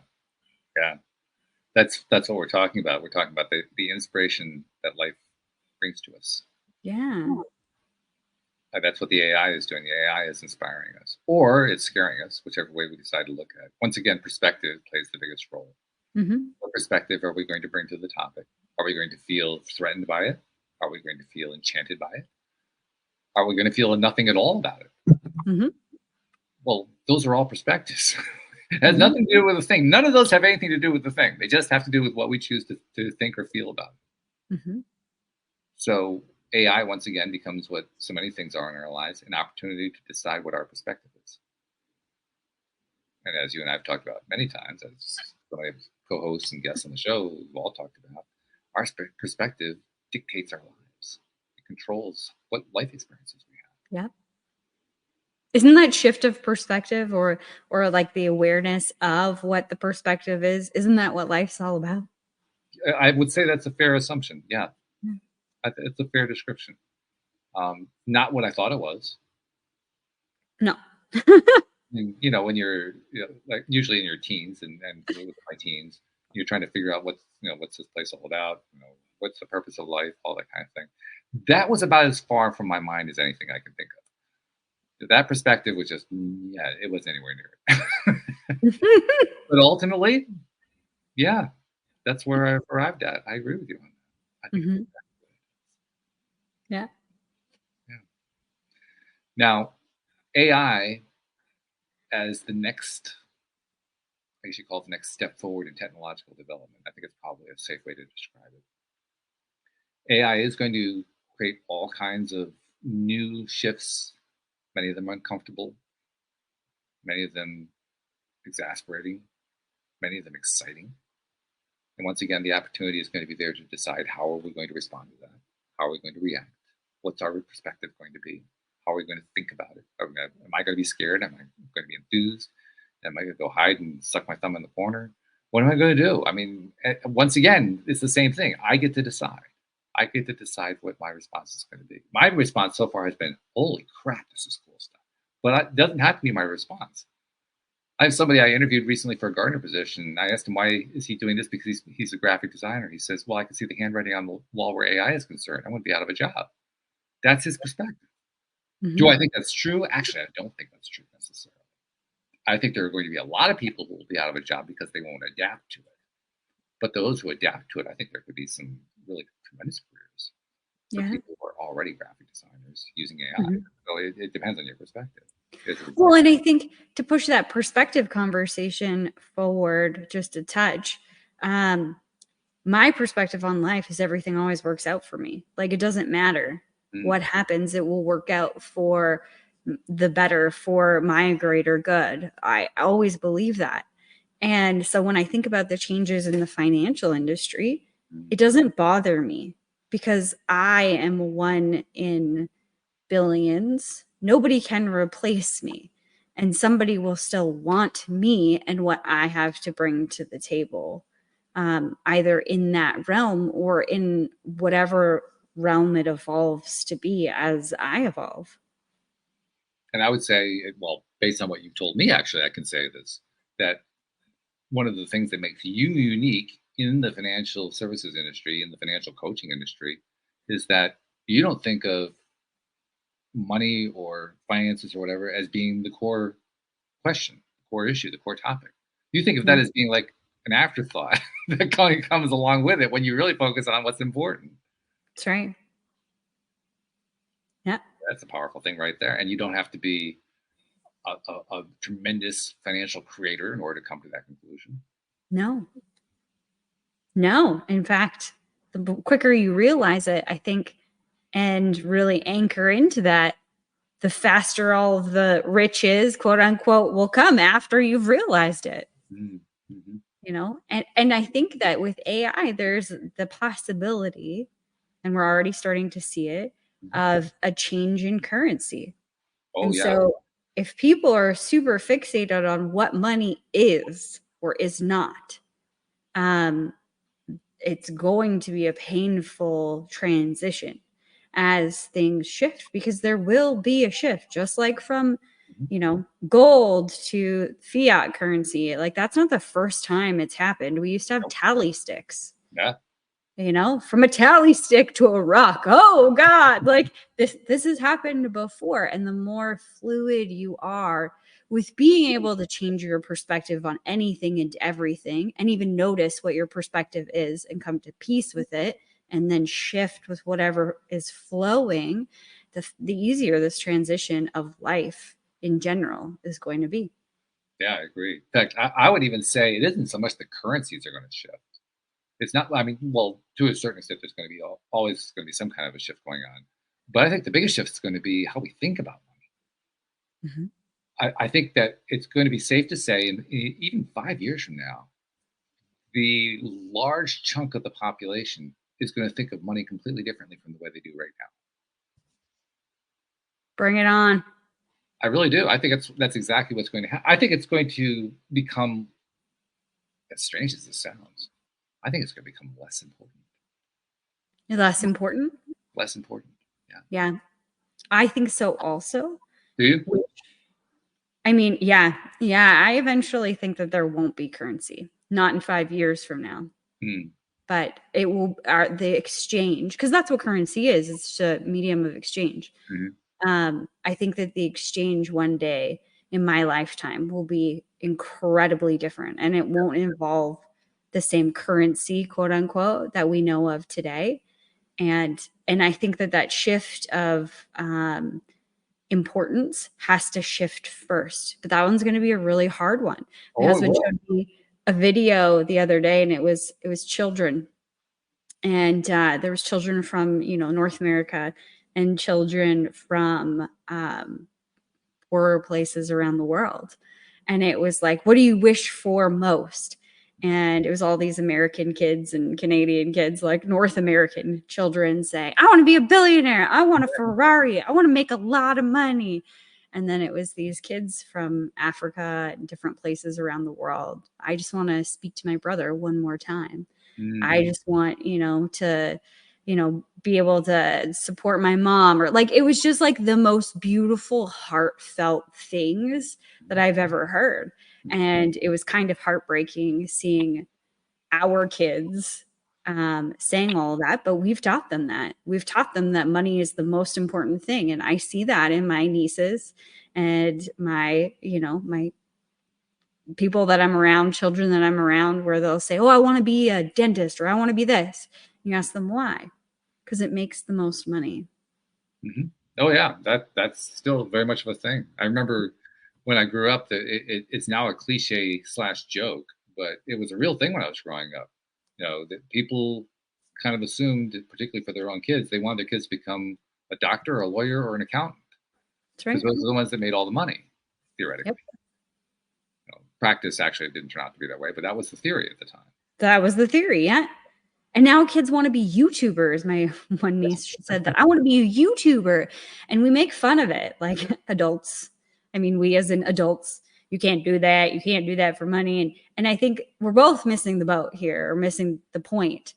That's what we're talking about. We're talking about the inspiration that life brings to us. Yeah. That's what the AI is doing. The AI is inspiring us, or it's scaring us, whichever way we decide to look at it. Once again, perspective plays the biggest role. What perspective are we going to bring to the topic? Are we going to feel threatened by it? Are we going to feel enchanted by it? Are we going to feel nothing at all about it? Well, those are all perspectives. It has nothing to do with the thing. None of those have anything to do with the thing. They just have to do with what we choose to think or feel about it. So AI, once again, becomes what so many things are in our lives, an opportunity to decide what our perspective is. And as you and I have talked about many times, as some of the co-hosts and guests on the show, we've all talked about, our perspective dictates our lives. It controls what life experiences we have. Yeah. Isn't that shift of perspective or like the awareness of what the perspective is? Isn't that what life's all about? I would say that's a fair assumption. Yeah. It's a fair description. Not what I thought it was. No. When you're like usually in your teens and with my teens, you're trying to figure out what's this place all about, what's the purpose of life, all that kind of thing. That was about as far from my mind as anything I can think of. That perspective was just, it wasn't anywhere near it. But ultimately, yeah, that's where I arrived at. I agree with you on that. I think Yeah. Now, AI as the next, I guess you call it the next step forward in technological development. I think it's probably a safe way to describe it. AI is going to create all kinds of new shifts, many of them uncomfortable, many of them exasperating, many of them exciting. And once again, the opportunity is going to be there to decide how are we going to respond to that? How are we going to react? What's our perspective going to be? How are we going to think about it? Am I going to be scared? Am I going to be enthused? Am I going to go hide and suck my thumb in the corner? What am I going to do? I mean, once again, it's the same thing. I get to decide. I get to decide what my response is going to be. My response so far has been, holy crap, this is cool stuff. But it doesn't have to be my response. I have somebody I interviewed recently for a gardener position. I asked him, why is he doing this? Because he's a graphic designer. He says, well, I can see the handwriting on the wall where AI is concerned. I want to be out of a job. That's his perspective. Mhm. Do I think that's true? Actually, I don't think that's true necessarily. I think there are going to be a lot of people who will be out of a job because they won't adapt to it. But those who adapt to it, I think there could be some really tremendous careers for people who are already graphic designers using AI. Mhm. So it depends on your perspective. Well, and I think to push that perspective conversation forward just a touch, my perspective on life is everything always works out for me. Like, it doesn't matter what happens, it will work out for the better, for my greater good. I always believe that. And so when I think about the changes in the financial industry, it doesn't bother me because I am one in billions. Nobody can replace me. And somebody will still want me and what I have to bring to the table, either in that realm or in whatever realm it evolves to be as I evolve. And I would say, well, based on what you've told me, actually, I can say this, that one of the things that makes you unique in the financial services industry, in the financial coaching industry, is that you don't think of money or finances or whatever as being the core question, the core issue, the core topic. You think of that as being like an afterthought that kind of comes along with it when you really focus on what's important. That's right. Yeah. That's a powerful thing right there. And you don't have to be a tremendous financial creator in order to come to that conclusion. No. No. In fact, the quicker you realize it, I think, and really anchor into that, the faster all of the riches, quote unquote, will come after you've realized it. Mm-hmm. You know, and I think that with AI, there's the possibility, and we're already starting to see it, of a change in currency. Oh, And yeah. so if people are super fixated on what money is or is not, it's going to be a painful transition as things shift, because there will be a shift, just like from, you know, gold to fiat currency. Like, that's not the first time it's happened. We used to have tally sticks. Yeah. You know, from a tally stick to a rock. Oh God, like this has happened before. And the more fluid you are with being able to change your perspective on anything and everything, and even notice what your perspective is and come to peace with it, and then shift with whatever is flowing, the easier this transition of life in general is going to be. Yeah, I agree. In fact, I would even say it isn't so much the currencies are going to shift. It's not, I mean, well, to a certain extent, there's going to be always going to be some kind of a shift going on. But I think the biggest shift is going to be how we think about money. I think that it's going to be safe to say, even 5 years from now, the large chunk of the population is going to think of money completely differently from the way they do right now. Bring it on. I really do. I think that's exactly what's going to happen. I think it's going to become, as strange as this sounds, I think it's going to become less important. Less important? Less important. Yeah. Yeah. I think so also. Do you? I mean, yeah. I eventually think that there won't be currency, not in 5 years from now. But it will, the exchange, because that's what currency is. It's just a medium of exchange. I think that the exchange one day in my lifetime will be incredibly different, and it won't involve the same currency, quote unquote, that we know of today. And I think that shift of importance has to shift first, but that one's going to be a really hard one. My husband showed me a video the other day, and it was children, and there was children from, you know, North America and children from poorer places around the world, and it was like, what do you wish for most? And it was all these American kids and Canadian kids, like North American children, saying, I want to be a billionaire. I want a Ferrari. I want to make a lot of money. And then it was these kids from Africa and different places around the world. I just want to speak to my brother one more time. I just want, to, be able to support my mom, or like, it was just like the most beautiful, heartfelt things that I've ever heard. And it was kind of heartbreaking seeing our kids saying all that, but we've taught them that. We've taught them that money is the most important thing. And I see that in my nieces and my people that I'm around, children that I'm around, where they'll say, oh, I want to be a dentist, or I want to be this. You ask them why, because it makes the most money. Mm-hmm. Oh yeah, that's still very much of a thing. I remember when I grew up that it's now a cliche / joke, but it was a real thing when I was growing up. That people kind of assumed, particularly for their own kids, they wanted their kids to become a doctor, or a lawyer, or an accountant. That's right. Because those are the ones that made all the money, theoretically. Yep. Practice actually didn't turn out to be that way, but that was the theory at the time. That was the theory, yeah. And now kids want to be YouTubers. My one niece said that I want to be a YouTuber, and we make fun of it like adults. I mean, we as in adults, you can't do that. You can't do that for money. And I think we're both missing the boat here, or missing the point.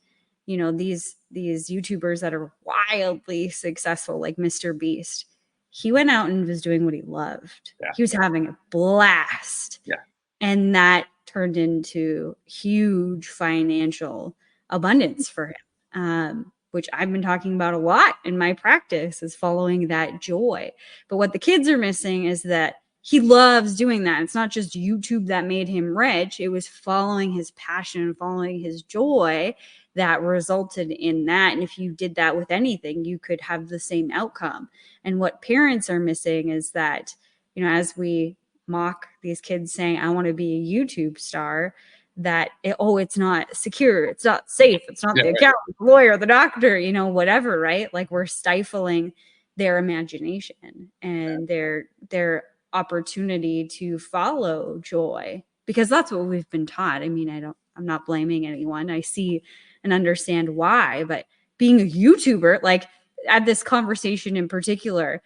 These YouTubers that are wildly successful, like Mr. Beast, he went out and was doing what he loved. Yeah. He was having a blast. Yeah. And that turned into huge financial abundance for him, which I've been talking about a lot in my practice, is following that joy. But what the kids are missing is that he loves doing that. It's not just YouTube that made him rich. It was following his passion, following his joy that resulted in that. And if you did that with anything, you could have the same outcome. And what parents are missing is that, as we mock these kids saying, I want to be a YouTube star, that it's not secure, it's not safe, it's not the accountant, the lawyer, the doctor, whatever, right? Like, we're stifling their imagination and their opportunity to follow joy, because that's what we've been taught. I mean, I'm not blaming anyone. I see and understand why, but being a YouTuber, like at this conversation in particular,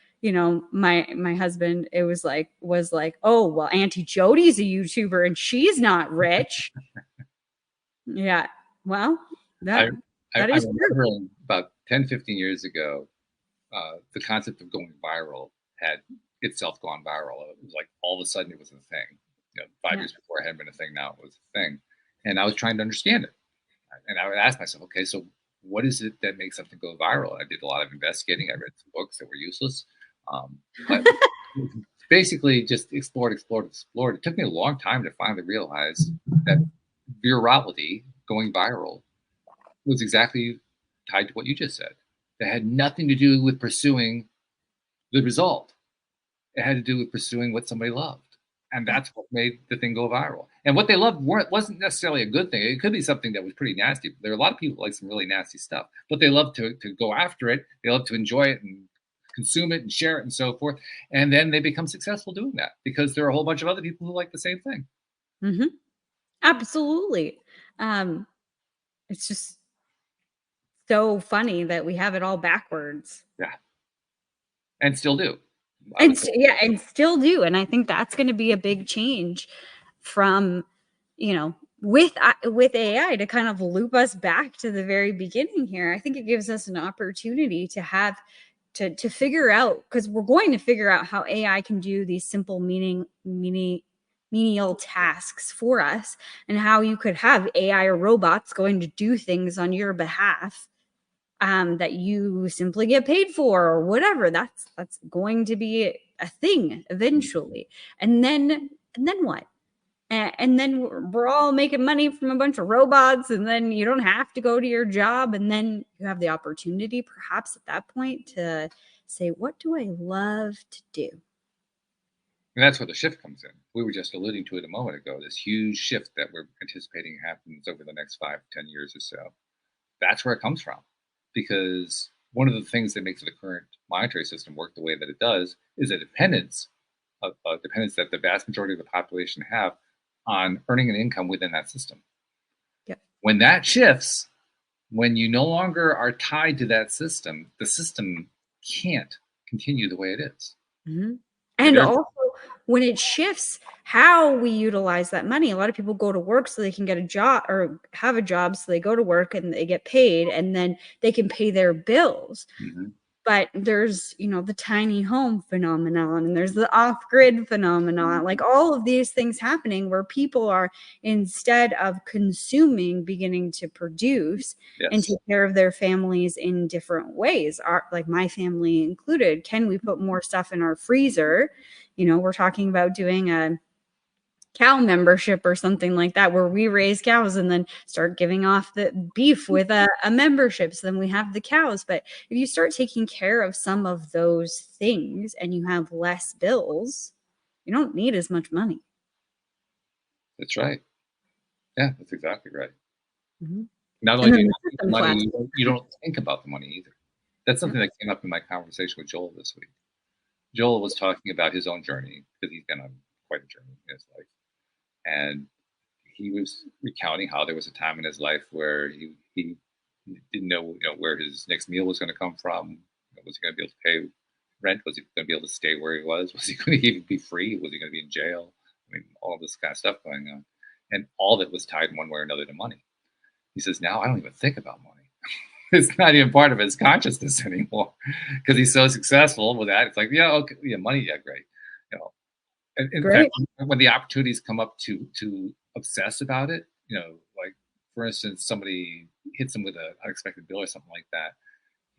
my husband, it was like, oh, well, Auntie Jodie's a YouTuber and she's not rich. Yeah. Well, that is true. About 10, 15 years ago, the concept of going viral had itself gone viral. It was like all of a sudden it was a thing. 5 years before it hadn't been a thing, now it was a thing. And I was trying to understand it. And I would ask myself, okay, so what is it that makes something go viral? I did a lot of investigating. I read some books that were useless. But basically just explored. It took me a long time to finally realize that virality, going viral, was exactly tied to what you just said. That had nothing to do with pursuing the result. It had to do with pursuing what somebody loved. And that's what made the thing go viral. And what they loved wasn't necessarily a good thing. It could be something that was pretty nasty. There are a lot of people who like some really nasty stuff, but they love to go after it. They love to enjoy it and consume it and share it and so forth. And then they become successful doing that because there are a whole bunch of other people who like the same thing. Mm-hmm. Absolutely. It's just so funny that we have it all backwards. Yeah. And still do. And still do. And I think that's going to be a big change from, with AI, to kind of loop us back to the very beginning here. I think it gives us an opportunity to have to figure out, because we're going to figure out how AI can do these simple menial tasks for us, and how you could have AI or robots going to do things on your behalf that you simply get paid for, or whatever. That's going to be a thing eventually. And then what? And then we're all making money from a bunch of robots, and then you don't have to go to your job, and then you have the opportunity perhaps at that point to say, what do I love to do? And that's where the shift comes in. We were just alluding to it a moment ago, this huge shift that we're anticipating happens over the next 5 to 10 years or so. That's where it comes from. Because one of the things that makes the current monetary system work the way that it does is a dependence that the vast majority of the population have on earning an income within that system. When that shifts, when you no longer are tied to that system, the system can't continue the way it is. Mm-hmm. And also, when it shifts how we utilize that money, a lot of people go to work so they can get a job or have a job. So they go to work and they get paid and then they can pay their bills. Mm-hmm. But there's, the tiny home phenomenon and there's the off-grid phenomenon, like all of these things happening where people are, instead of consuming, beginning to produce and take care of their families in different ways. Like my family included. Can we put more stuff in our freezer? We're talking about doing a cow membership or something like that, where we raise cows and then start giving off the beef with a membership. So then we have the cows. But if you start taking care of some of those things and you have less bills, you don't need as much money. That's right. Yeah, that's exactly right. Mm-hmm. Not only do you need the money, you don't think about the money either. That's something that came up in my conversation with Joel this week. Joel was talking about his own journey, because he's been on quite a journey in his life. And he was recounting how there was a time in his life where he didn't know, where his next meal was going to come from. Was he going to be able to pay rent? Was he going to be able to stay where he was? Was he going to even be free? Was he going to be in jail? I mean, all this kind of stuff going on. And all of it was tied in one way or another to money. He says, now I don't even think about money. It's not even part of his consciousness anymore, because he's so successful with that. It's like, yeah, okay, yeah, money, yeah, great. In fact, when the opportunities come up to obsess about it, like for instance, somebody hits him with an unexpected bill or something like that,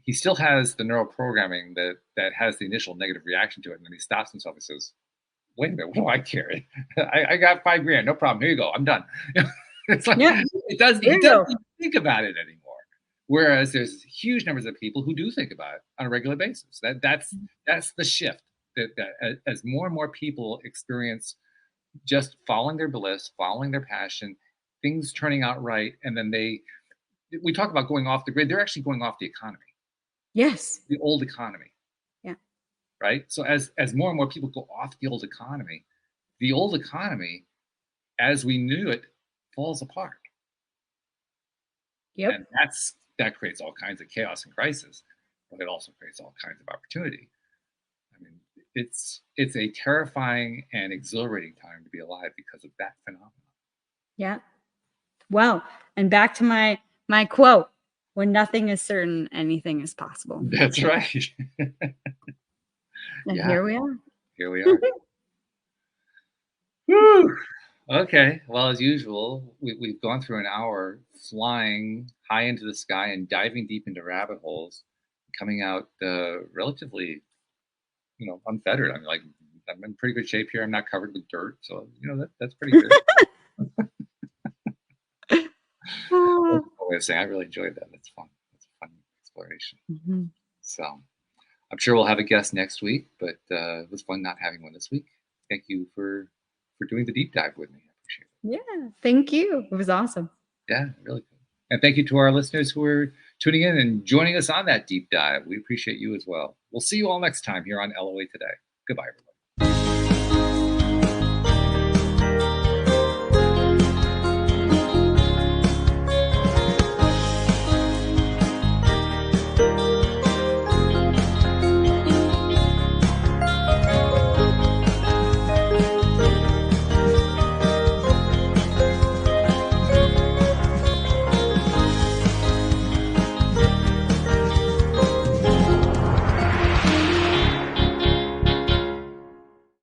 he still has the neural programming that has the initial negative reaction to it. And then he stops himself and says, wait a minute, what do I care? I got $5,000, no problem. Here you go. I'm done. It's like, he doesn't even think about it anymore. Whereas there's huge numbers of people who do think about it on a regular basis. That's the shift. That as more and more people experience just following their bliss, following their passion, things turning out right, and then we talk about going off the grid. They're actually going off the economy. Yes. The old economy. Yeah. Right. So as more and more people go off the old economy, as we knew it, falls apart. Yep. And that creates all kinds of chaos and crisis, but it also creates all kinds of opportunity. I mean, it's a terrifying and exhilarating time to be alive because of that phenomenon. Yeah. Well, and back to my quote: when nothing is certain, anything is possible. That's right. And here we are. Here we are. Woo! Okay. Well, as usual, we've gone through an hour flying high into the sky and diving deep into rabbit holes, coming out relatively, unfettered. I'm in pretty good shape here. I'm not covered with dirt, so that's pretty good. I really enjoyed that. That's fun. That's a fun exploration. Mm-hmm. So I'm sure we'll have a guest next week, but it was fun not having one this week. Thank you for doing the deep dive with me. I appreciate it. Yeah, thank you. It was awesome. Yeah, really good. And thank you to our listeners who are tuning in and joining us on that deep dive. We appreciate you as well. We'll see you all next time here on LOA Today. Goodbye, everyone.